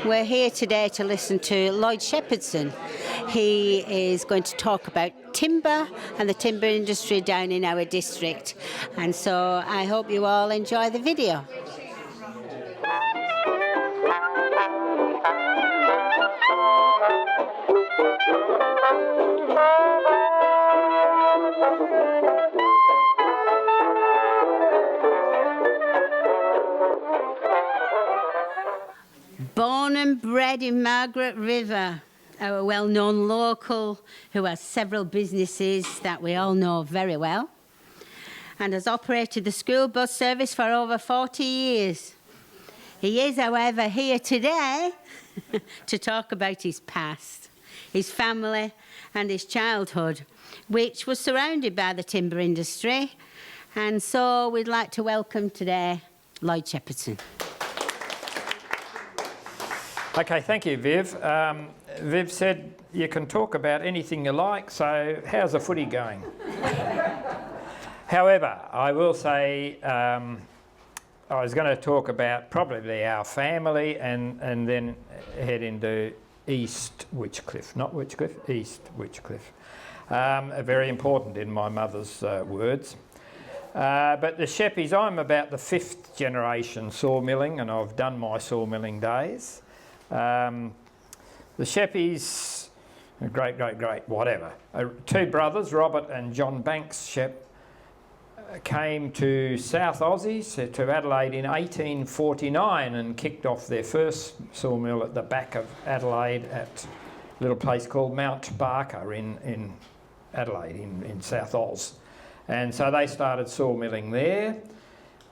We're here today to listen to Lloyd Shepherdson. He is going to talk about timber and the timber industry down in our district. And so I hope you all enjoy the video. Born and bred in Margaret River, our well-known local who has several businesses that we all know very well and has operated the school bus service for over 40 years. He is, however, here today to talk about his past, his family and his childhood, which was surrounded by the timber industry. And so we'd like to welcome today Lloyd Shepherdson. Okay, thank you, Viv. Viv said you can talk about anything you like, so how's the footy going? However, I will say I was going to talk about probably our family and then head into East Witchcliffe, not Witchcliffe, East Witchcliffe. Very important in my mother's words. But the Sheppies, I'm about the 5th generation sawmilling, and I've done my sawmilling days. The Sheppies, great, whatever. 2 brothers, Robert and John Banks Shep, came to South Aussie, to Adelaide in 1849 and kicked off their first sawmill at the back of Adelaide at a little place called Mount Barker in Adelaide, in South Oz. And so they started sawmilling there.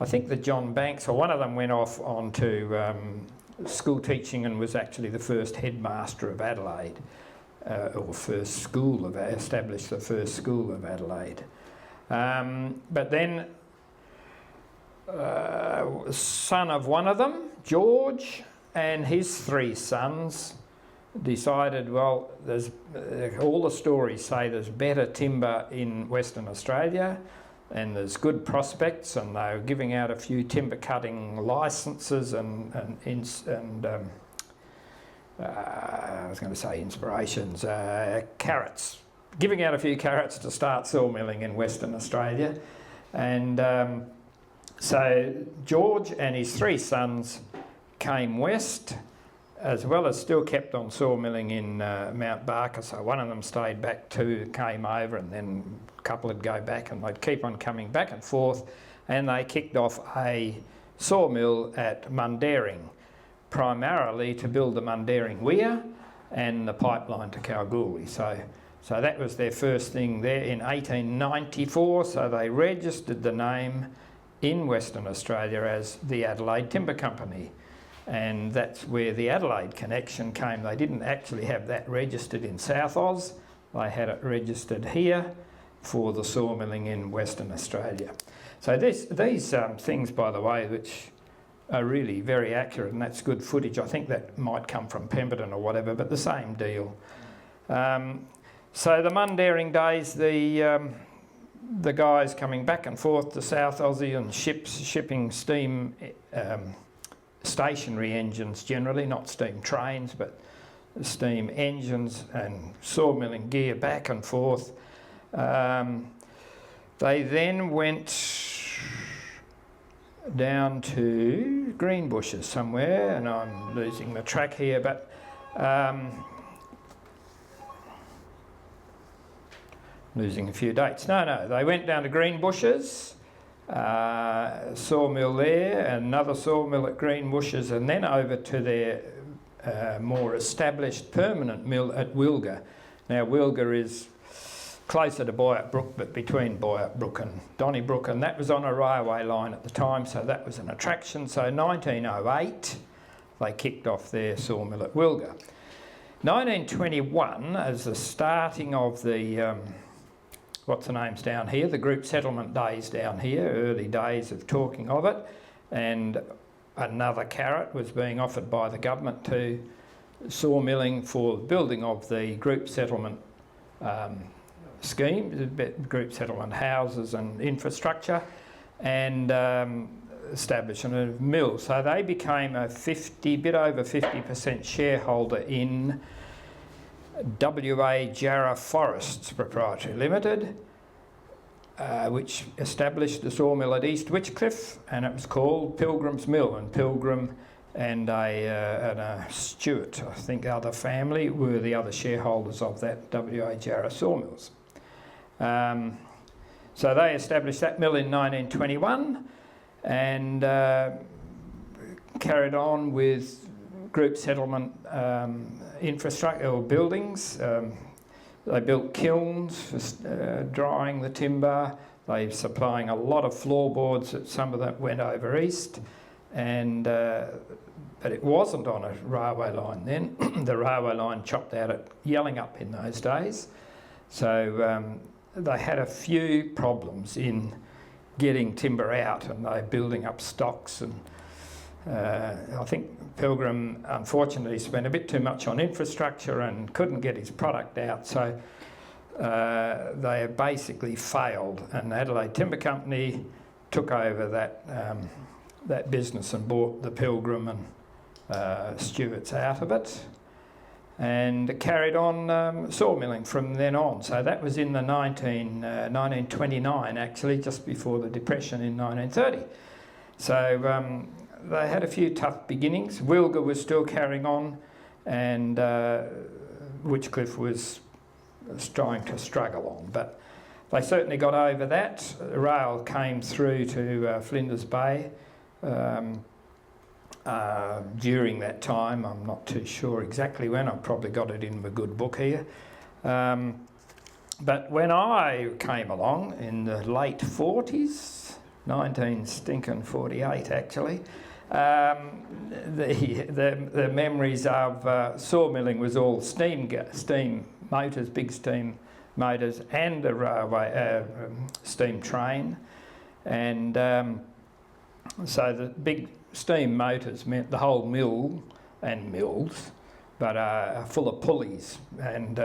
I think that John Banks, or one of them, went off on to school teaching and was actually the first headmaster of Adelaide, or first school of, established the first school of Adelaide. But then, son of one of them, George, and his 3 sons decided, well, there's all the stories say there's better timber in Western Australia and there's good prospects, and they were giving out a few timber cutting licences and I was going to say inspirations, carrots, giving out a few carrots to start sawmilling in Western Australia. And so George and his 3 sons came west, as well as still kept on sawmilling in Mount Barker. So one of them stayed back, 2 came over, and then a couple would go back, and they'd keep on coming back and forth. And they kicked off a sawmill at Mundaring, primarily to build the Mundaring Weir and the pipeline to Kalgoorlie. So that was their first thing there in 1894. So they registered the name in Western Australia as the Adelaide Timber Company. And that's where the Adelaide connection came. They didn't actually have that registered in South Oz. They had it registered here for the sawmilling in Western Australia. So these things, by the way, which are really very accurate, and that's good footage. I think that might come from Pemberton or whatever, but the same deal. So the Mundaring days, the guys coming back and forth to South Aussie and shipping steam stationary engines generally, not steam trains, but steam engines and sawmilling gear back and forth. They then went down to Greenbushes somewhere, and I'm losing the track here, but losing a few dates. No, they went down to Greenbushes, sawmill there, another sawmill at Greenbushes, and then over to their more established permanent mill at Wilga. Now Wilga is closer to Boyatt Brook, but between Boyatt Brook and Donnybrook, and that was on a railway line at the time, so that was an attraction. So 1908 they kicked off their sawmill at Wilga. 1921 as the starting of the what's the names down here, the group settlement days down here, early days of talking of it, and another carrot was being offered by the government to sawmilling for building of the group settlement scheme, group settlement houses and infrastructure, and establishment of mill. So they became a bit over 50% shareholder in WA Jarrah Forests Proprietary Limited, which established the sawmill at East Witchcliffe, and it was called Pilgrim's Mill. And Pilgrim and a Stewart, I think, other family were the other shareholders of that WA Jarrah sawmills. So they established that mill in 1921 and carried on with group settlement infrastructure or buildings. They built kilns for drying the timber. They were supplying a lot of floorboards. Some of that went over east, and but it wasn't on a railway line then. The railway line chopped out at Yellingup in those days, so they had a few problems in getting timber out, and they were building up stocks. And I think Pilgrim unfortunately spent a bit too much on infrastructure and couldn't get his product out, so they basically failed, and Adelaide Timber Company took over that business and bought the Pilgrim and Stewarts out of it, and carried on sawmilling from then on. So that was in the 1929 actually, just before the Depression in 1930. So they had a few tough beginnings. Wilga was still carrying on, and Witchcliffe was trying to struggle on, but they certainly got over that. The rail came through to Flinders Bay during that time. I'm not too sure exactly when. I've probably got it in my good book here. But when I came along in the late 40s, 1948 actually, the memories of sawmilling was all steam motors, big steam motors, and a railway steam train, and so the big steam motors meant the whole mill and mills, but full of pulleys and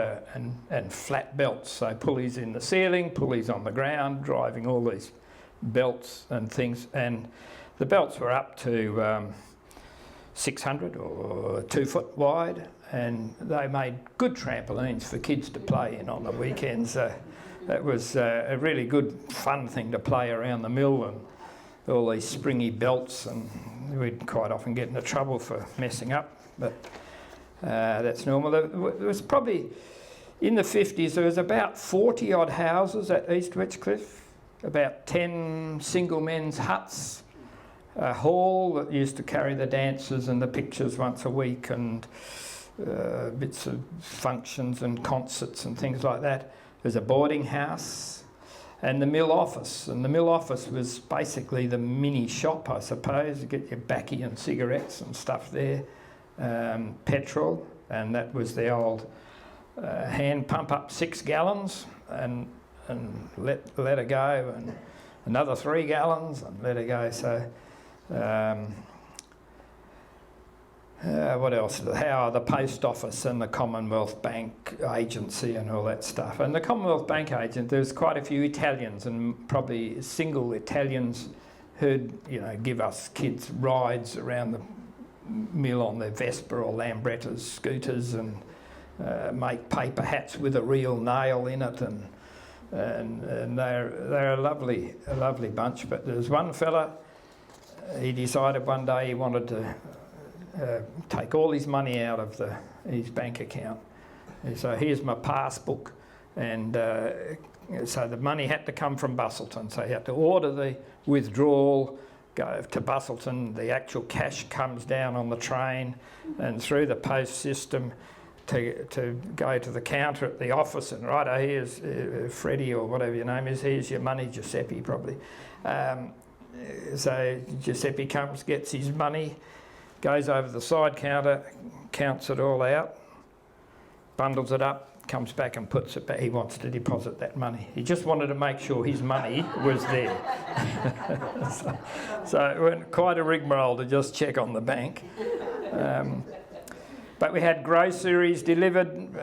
flat belts. So pulleys in the ceiling, pulleys on the ground, driving all these belts and things, and the belts were up to 600 or 2 foot wide, and they made good trampolines for kids to play in on the weekends. That was a really good fun thing to play around the mill, and all these springy belts, and we'd quite often get into trouble for messing up, but that's normal. There was probably, in the 50s, there was about 40 odd houses at East Witchcliffe, about 10 single men's huts, a hall that used to carry the dances and the pictures once a week, and bits of functions and concerts and things like that. There's a boarding house and the mill office. And the mill office was basically the mini shop, I suppose. You get your baccy and cigarettes and stuff there, petrol, and that was the old hand pump up 6 gallons and let her go, and another 3 gallons and let her go. So what else? How the post office and the Commonwealth Bank agency and all that stuff. And the Commonwealth Bank agent, there's quite a few Italians, and probably single Italians who'd, give us kids rides around the mill on their Vespa or Lambrettas scooters, and make paper hats with a real nail in it, and they're a lovely bunch. But there's one fella, he decided one day he wanted to take all his money out of his bank account. So here's my passbook, and so the money had to come from Busselton. So he had to order the withdrawal, go to Busselton. The actual cash comes down on the train and through the post system to go to the counter at the office, and righto, here's Freddie or whatever your name is, here's your money, Giuseppe probably. So Giuseppe comes, gets his money, goes over the side counter, counts it all out, bundles it up, comes back and puts it back. He wants to deposit that money. He just wanted to make sure his money was there. So it went quite a rigmarole to just check on the bank. But we had groceries delivered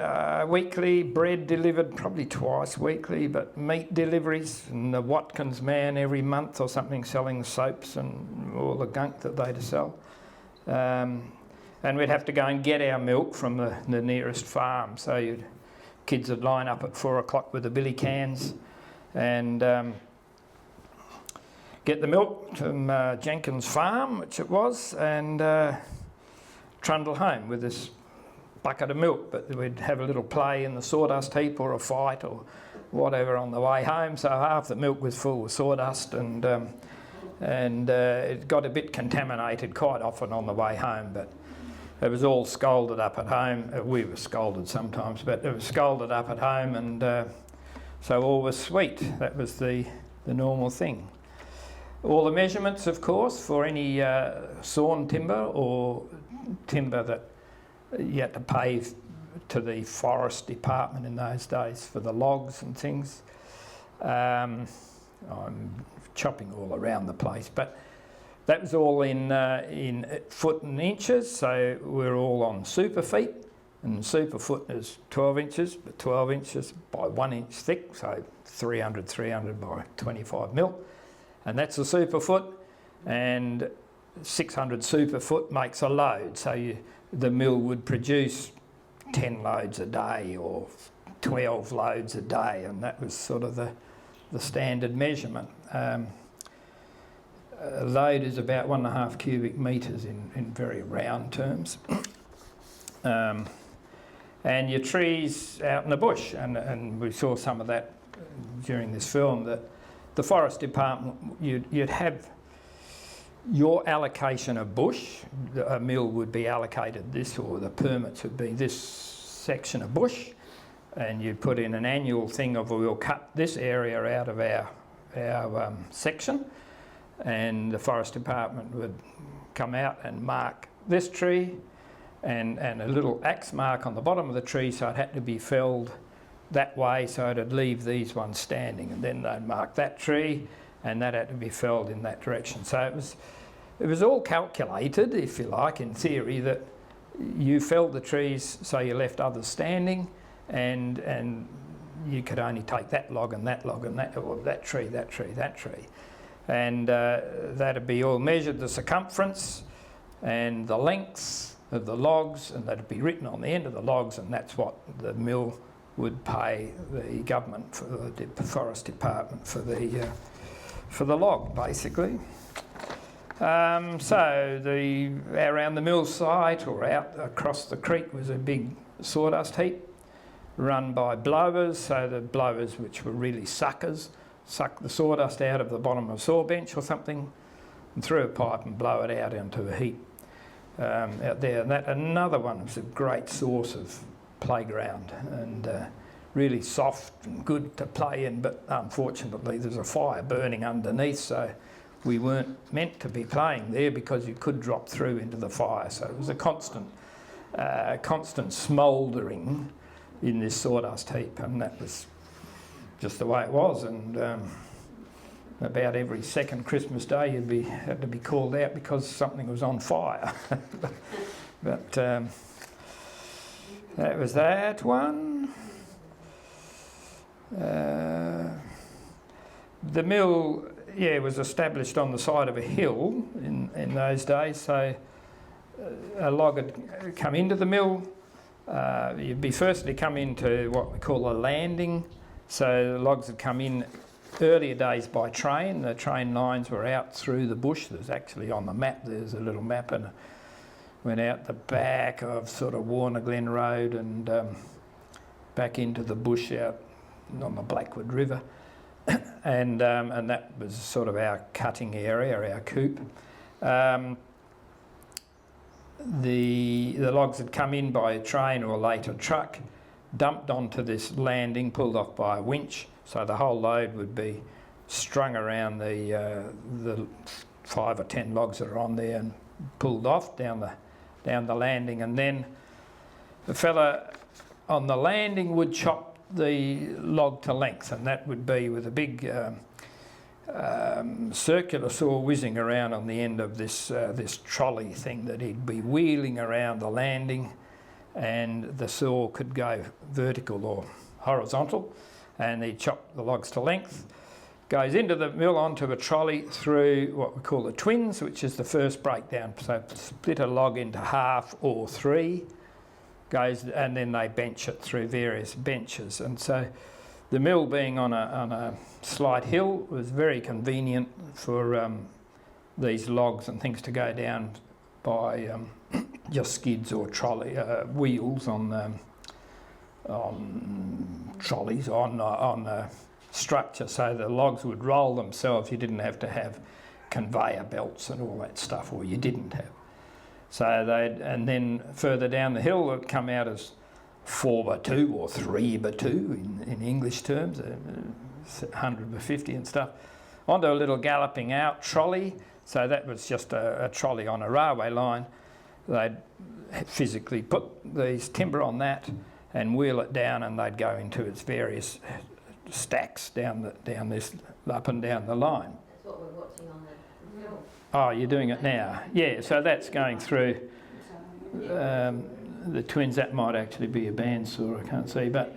weekly, bread delivered probably twice weekly, but meat deliveries, and the Watkins man every month or something selling soaps and all the gunk that they'd sell. And we'd have to go and get our milk from the nearest farm. So kids would line up at 4 o'clock with the billy cans and get the milk from Jenkins Farm, which it was, and trundle home with this bucket of milk. But we'd have a little play in the sawdust heap or a fight or whatever on the way home. So half the milk was full of sawdust, and it got a bit contaminated quite often on the way home. But it was all scalded up at home. We were scolded sometimes, but it was scalded up at home, and so all was sweet. That was the normal thing. All the measurements, of course, for any sawn timber or timber that you had to pay to the forest department in those days for the logs and things. I'm chopping all around the place, but that was all in foot and inches, so we're all on super feet, and super foot is 12 inches, but 12 inches by 1 inch thick, so 300 by 25 mil, and that's a super foot, and 600 super foot makes a load, so the mill would produce 10 loads a day or 12 loads a day, and that was sort of the standard measurement. A load is about 1.5 cubic metres in very round terms. And your trees out in the bush, and we saw some of that during this film, that the forest department, you'd have your allocation of bush. A mill would be allocated this, or the permits would be this section of bush, and you'd put in an annual thing of, we'll cut this area out of our section, and the forest department would come out and mark this tree and a little axe mark on the bottom of the tree, so it had to be felled that way, so it'd leave these ones standing, and then they'd mark that tree and that had to be felled in that direction. So it was all calculated, if you like, in theory, that you felled the trees so you left others standing, and you could only take that log and that log and that, or that tree, that tree, that tree. And that'd be all measured, the circumference and the lengths of the logs, and that'd be written on the end of the logs, and that's what the mill would pay the government, for the forest department, for the log, basically. So around the mill site or out across the creek was a big sawdust heap run by blowers. So the blowers, which were really suckers, suck the sawdust out of the bottom of a saw bench or something and through a pipe and blow it out into a heap out there. And that another one was a great source of playground, and really soft and good to play in, but unfortunately there's a fire burning underneath, so we weren't meant to be playing there because you could drop through into the fire. So it was a constant smouldering in this sawdust heap, and that was just the way it was. And about every second Christmas Day had to be called out because something was on fire. But that was that one. The mill, was established on the side of a hill in those days, so a log would come into the mill. You'd be firstly come into what we call a landing, so the logs would come in earlier days by train. The train lines were out through the bush. There's actually on the map, there's a little map, and went out the back of sort of Warner Glen Road and back into the bush out on the Blackwood River. And that was sort of our cutting area, our coop. The logs had come in by a train or later truck, dumped onto this landing, pulled off by a winch, so the whole load would be strung around the 5 or 10 logs that are on there and pulled off down the landing, and then the fella on the landing would chop the log to length, and that would be with a big circular saw whizzing around on the end of this trolley thing that he'd be wheeling around the landing, and the saw could go vertical or horizontal, and he'd chop the logs to length. Goes into the mill onto a trolley through what we call the twins, which is the first breakdown. So split a log into half or three, goes, and then they bench it through various benches. And so the mill being on a slight hill was very convenient for these logs and things to go down by just skids or trolley wheels on trolleys on structure, so the logs would roll themselves. You didn't have to have conveyor belts and all that stuff, or you didn't have. So and then further down the hill it come out as 4x2 or 3x2 in English terms, 100x50 and stuff, onto a little galloping out trolley. So that was just a trolley on a railway line. They'd physically put these timber on that and wheel it down, and they'd go into its various stacks down this up and down the line. That's what we're watching on the film. Oh, you're doing it now. Yeah, so that's going through the twins. That might actually be a bandsaw, I can't see, but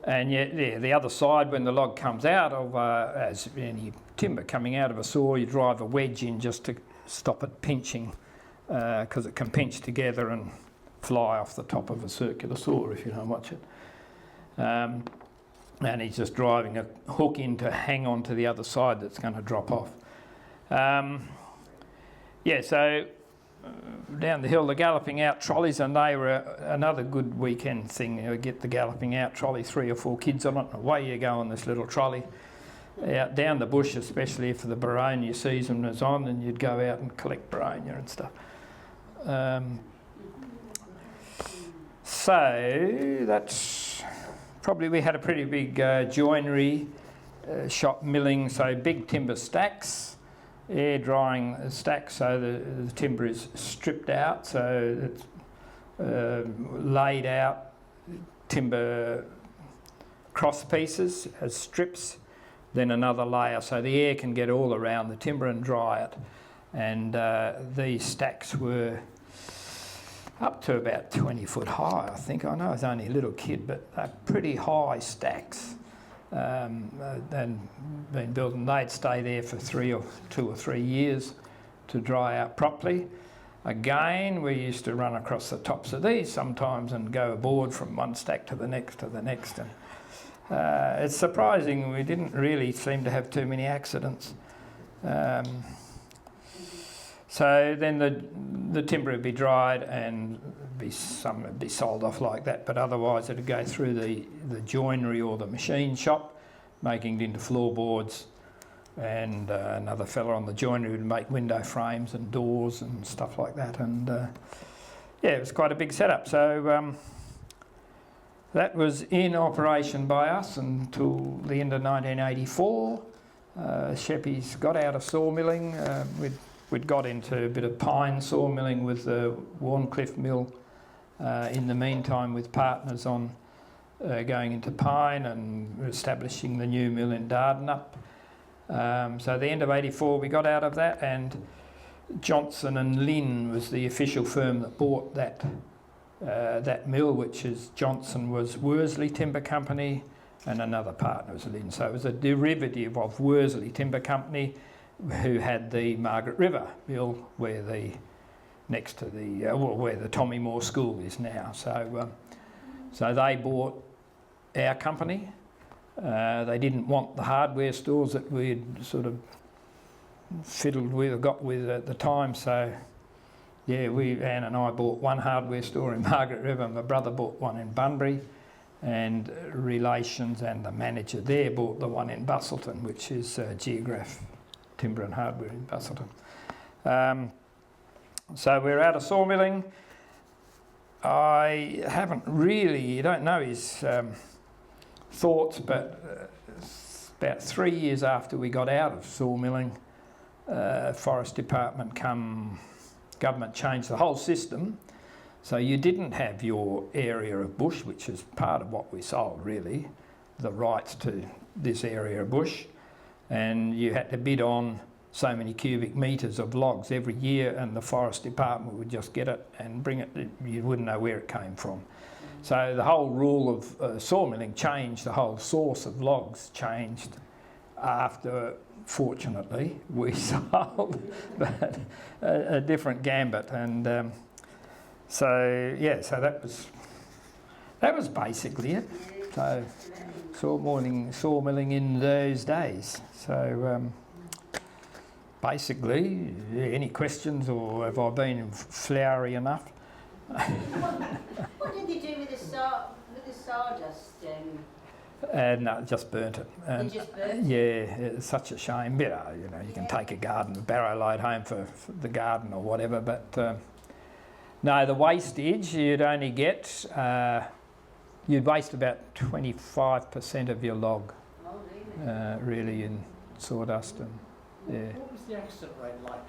and yeah, the other side, when the log comes out of as any timber coming out of a saw, you drive a wedge in just to stop it pinching, because it can pinch together and fly off the top of a circular saw if you don't watch it. And he's just driving a hook in to hang on to the other side that's going to drop off. So down the hill, the galloping out trolleys, and they were another good weekend thing. You get the galloping out trolley, 3 or 4 kids on it, and away you go on this little trolley. Out down the bush, especially if the Boronia season was on, and you'd go out and collect Boronia and stuff. So that's probably, we had a pretty big joinery shop milling, so big timber stacks, air drying stacks, so the timber is stripped out, so it's laid out timber cross pieces as strips, then another layer, so the air can get all around the timber and dry it. And these stacks were up to about 20 foot high, I think. I know I was only a little kid, but they're pretty high stacks. And been built, and they'd stay there for 2 or 3 years to dry out properly. Again, we used to run across the tops of these sometimes and go aboard from one stack to the next to the next. And it's surprising, we didn't really seem to have too many accidents. So then the timber would be dried and some would be sold off like that, but otherwise it would go through the joinery or the machine shop, making it into floorboards, and another fella on the joinery would make window frames and doors and stuff like that. And it was quite a big setup. So that was in operation by us until the end of 1984. Sheppies got out of sawmilling. We'd got into a bit of pine sawmilling with the Warncliffe mill in the meantime, with partners on going into pine and establishing the new mill in Dardanup. So at the end of 84 we got out of that, and Johnson and Lynn was the official firm that bought that mill, which is Johnson was Worsley Timber Company and another partner was Lynn. So it was a derivative of Worsley Timber Company, who had the Margaret River mill where the Tommy Moore School is now. So they bought our company. They didn't want the hardware stores that we'd sort of fiddled with or got with at the time. So Anne and I bought one hardware store in Margaret River. My brother bought one in Bunbury, and relations and the manager there bought the one in Busselton, which is Geograph Timber and Hardware in Busselton. So we're out of sawmilling. I haven't really, you don't know his thoughts, but about 3 years after we got out of sawmilling, Forest Department government changed the whole system. So you didn't have your area of bush, which is part of what we sold really, the rights to this area of bush, and you had to bid on so many cubic metres of logs every year, and the forest department would just get it and bring it. You wouldn't know where it came from. So the whole rule of sawmilling changed. The whole source of logs changed after, fortunately, we sold a different gambit. And so that was basically it. So sawmilling in those days. So basically, any questions, or have I been flowery enough? What did they do with the sawdust? No, just burnt it. And They just burnt it? yeah, it's such a shame. You know, you can take a barrow load home for the garden or whatever, but no, the wastage you'd only get, you'd waste about 25% of your log, Oh, really? really, in sawdust. And yeah. What was the accident rate like?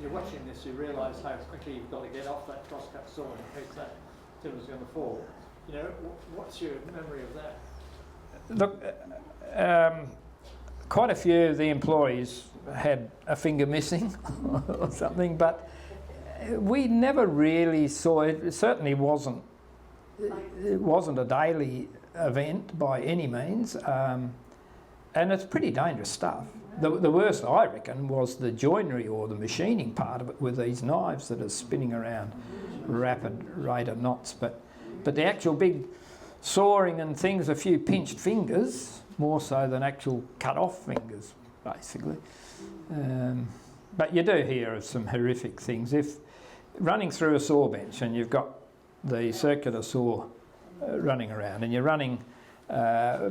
You're watching this, you realise how quickly you've got to get off that crosscut saw in case that timber's going to fall. You know, what's your memory of that? Look, quite a few of the employees had a finger missing or something, but we never really saw it. It certainly wasn't a daily event by any means, and it's pretty dangerous stuff. The worst, I reckon, was the joinery or the machining part of it with these knives that are spinning around rapid rate of knots. But the actual big sawing and things, a few pinched fingers, more so than actual cut-off fingers, basically. But you do hear of some horrific things. If running through a saw bench and you've got the circular saw running around and you're running,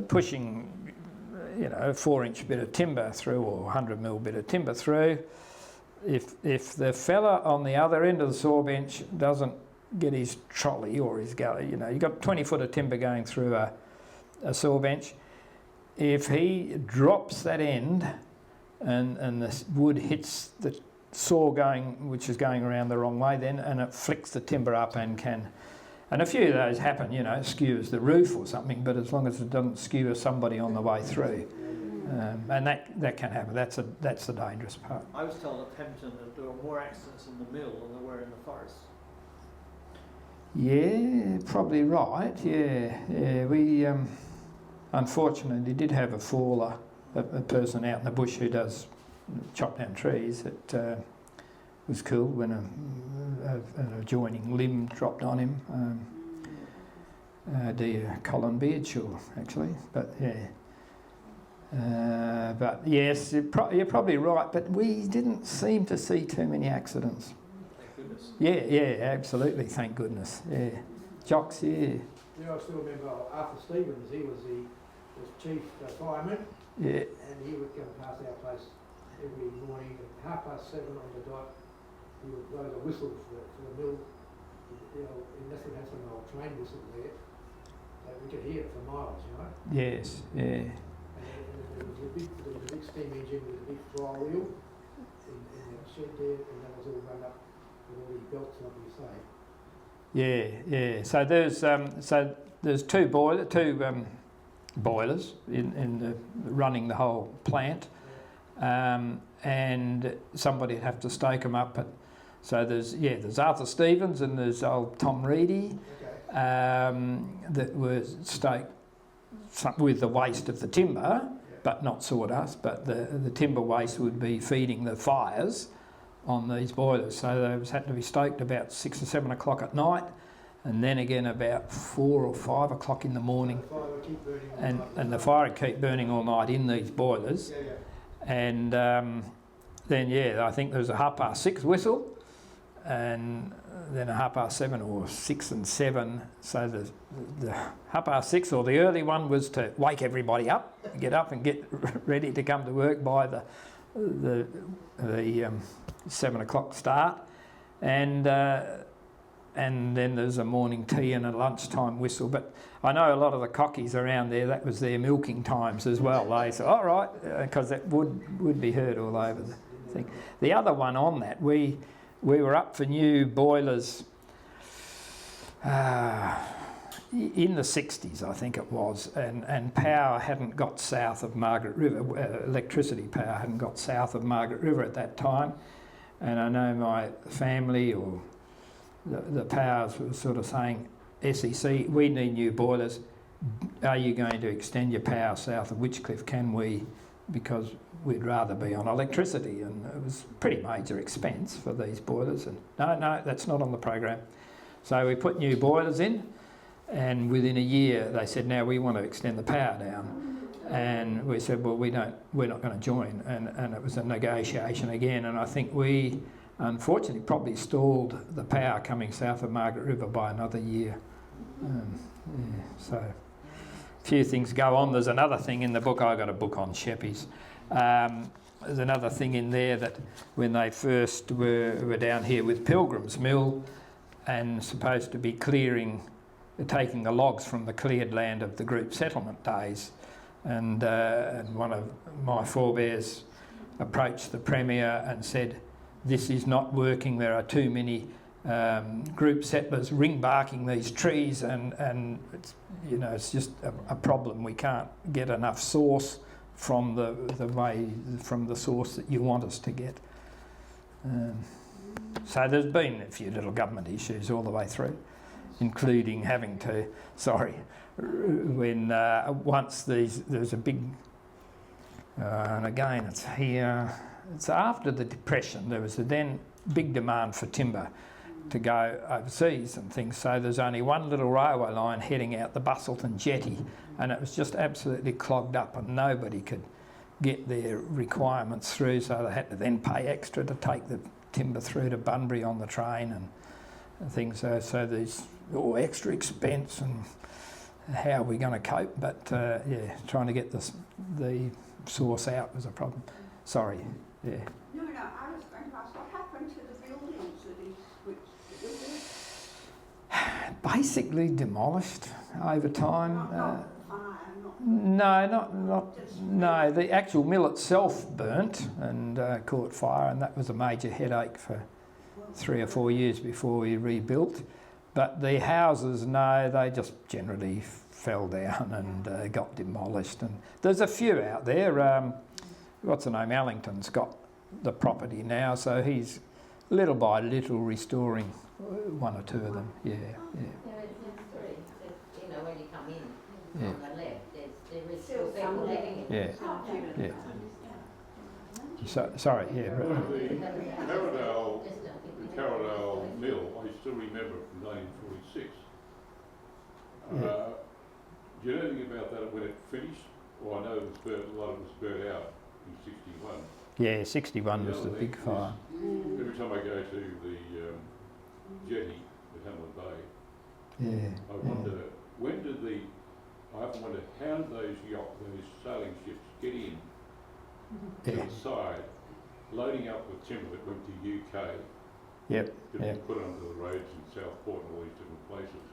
pushing, you know, a 4-inch bit of timber through or 100mm bit of timber through, if the fella on the other end of the saw bench doesn't get his trolley or his galley, you know, you've got 20 foot of timber going through a saw bench, if he drops that end and the wood hits the saw which is going around the wrong way then, and it flicks the timber up and a few of those happen, you know, it skewers the roof or something, but as long as it doesn't skewer somebody on the way through. And that can happen. That's the dangerous part. I was told at Pemberton that there were more accidents in the mill than there were in the forest. Yeah, probably right. Yeah. We unfortunately did have a faller, a person out in the bush who does chop down trees. It was killed when an adjoining limb dropped on him. Dear Colin Beardshaw, actually. But yeah. But yes, you're probably right. But we didn't seem to see too many accidents. Thank goodness. Yeah, absolutely. Thank goodness. Yeah, jocks. Yeah. Yeah, I still remember Arthur Stevens. He was the chief fireman, Yeah. and he would come past our place every morning at 7:30 on the dot. He would blow the whistle for the mill. You know, he must have had some old train whistle there, so we could hear it for miles. You know. Yes. Yeah. And there was a big steam engine with a big fly wheel in the shed there, and that was all run up with all these belts, like you say. Yeah. So there's two boilers in running the whole plant, and somebody'd have to stoke them up. So there's Arthur Stevens and there's old Tom Reedy, that were stoked with the waste of the timber, but not sawdust. But the timber waste would be feeding the fires on these boilers. So those had to be stoked about 6 or 7 o'clock at night, and then again about 4 or 5 o'clock in the morning. The fire would keep burning all night. And the fire would keep burning all night in these boilers. And then I think there was a 6:30 whistle, and then a 7:30 or 6 and 7. So the 6:30 or the early one was to wake everybody up, get up and get ready to come to work by the 7 o'clock start, and then there's a morning tea and a lunchtime whistle. But I know a lot of the cockies around there, that was their milking times as well. They said, all right, because it would be heard all over the thing. The other one on that, we were up for new boilers in the 60s, I think it was, and power hadn't got south of Margaret River, electricity power hadn't got south of Margaret River at that time. And I know my family or the powers were sort of saying, SEC, we need new boilers. Are you going to extend your power south of Witchcliff? Can we? Because we'd rather be on electricity, and it was a pretty major expense for these boilers. And no, that's not on the program. So we put new boilers in, and within a year they said, now we want to extend the power down. And we said, well, we're not going to join. And it was a negotiation again, and I think we unfortunately probably stalled the power coming south of Margaret River by another year. So a few things go on. There's another thing in the book. I got a book on Sheppies. There's another thing in there that when they first were down here with Pilgrim's Mill and supposed to be taking the logs from the cleared land of the group settlement days, and one of my forebears approached the Premier and said, this is not working, there are too many group settlers ring barking these trees, and it's, it's just a problem. We can't get enough source from from the source that you want us to get. So there's been a few little government issues all the way through, including having to, when once there's a big, and again it's here, it's after the Depression, there was a then big demand for timber to go overseas and things, so there's only one little railway line heading out the Bustleton Jetty, and it was just absolutely clogged up and nobody could get their requirements through, so they had to then pay extra to take the timber through to Bunbury on the train and things. So there's extra expense, and how are we going to cope? But trying to get the source out was a problem. Sorry, yeah. No, I was going to ask, what happened to the buildings that Basically demolished over time. not fire, No, the actual mill itself burnt and caught fire, and that was a major headache for 3 or 4 years before we rebuilt. But the houses, no, they just generally fell down and got demolished. And there's a few out there. What's the name? Allington's got the property now, so he's little by little restoring one or two of them. Yeah. There's three. When you come in Yeah. on the left, there is still people living in it. Yeah. So, sorry, yeah. The Carradale Mill, I still remember from 1946. Do you know anything about that when it finished? Well, I know it was a lot of it was burnt out in 61. Yeah, 61 was the big fire. Every time I go to the jetty at Hamlin Bay, Yeah. I wonder, I often wonder how did those sailing ships get in to Yeah. the side, loading up with timber that went to UK, Yep. to be put onto the roads in Southport and all these different places.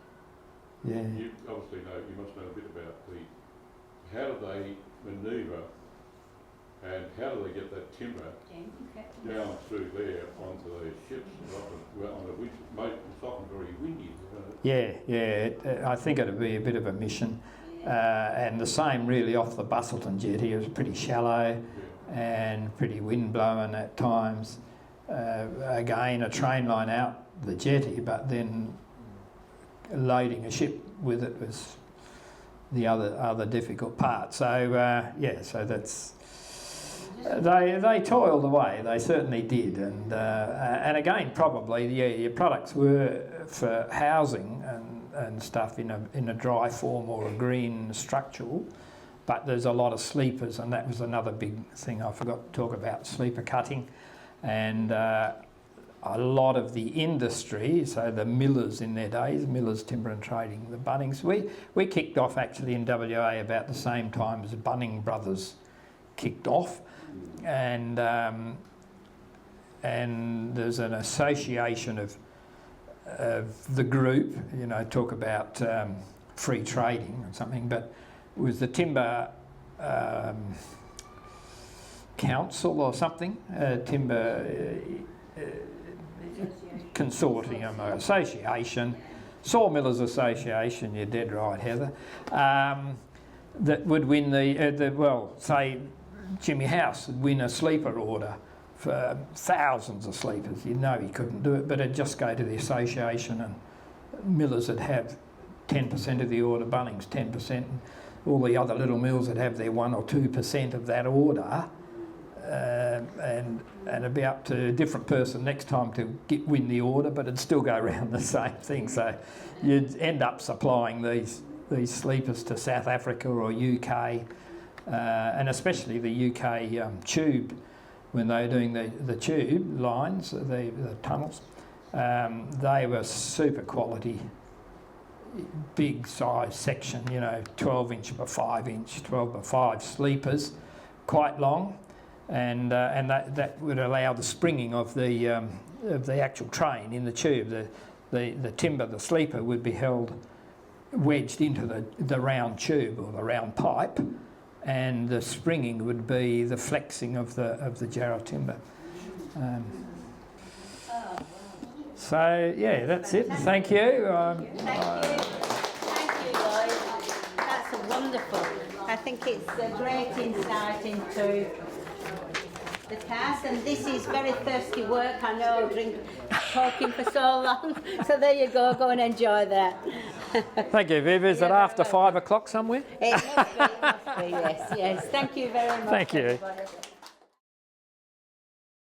Yeah. You obviously know, you must know a bit about how do they manoeuvre and how do they get that timber down through there onto those ships? It's often very windy. I think it'd be a bit of a mission. And the same really off the Bustleton jetty. It was pretty shallow and pretty wind blowing at times. Again, a train line out the jetty, but then loading a ship with it was the other difficult part. So so that's they toiled away. They certainly did, and again probably your products were for housing and stuff in a dry form or a green structural. But there's a lot of sleepers, and that was another big thing I forgot to talk about, sleeper cutting. And a lot of the industry, so the millers in their days, Millers Timber and Trading, the Bunnings, we kicked off actually in WA about the same time as Bunning Brothers kicked off. And there's an association of the group, talk about free trading or something, but it was the Timber Council or something, Timber Consortium or Association, Sawmillers Association, you're dead right, Heather, that would win say Jimmy House would win a sleeper order for thousands of sleepers. You know he couldn't do it, but it'd just go to the association and millers would have 10% of the order, Bunnings 10%, and all the other little mills would have their 1 or 2% of that order, and it'd be up to a different person next time to win the order, but it'd still go around the same thing. So you'd end up supplying these sleepers to South Africa or UK, and especially the UK tube, when they were doing the tube lines, the tunnels, they were super quality, big size section, 12 inch by 5 inch, 12 by 5 sleepers, quite long, and that would allow the springing of the actual train in the tube. The timber, the sleeper, would be held wedged into the round tube or the round pipe, and the springing would be the flexing of the jarrah timber. So yeah, that's it. Thank you. Thank you, Lloyd. That's wonderful. I think it's a great insight into the task, and this is very thirsty work. I know, talking for so long. So there you go. Go and enjoy that. Thank you, Viv. Is it after 5 o'clock somewhere? It must be, yes. Thank you very much. Thank you. Everybody.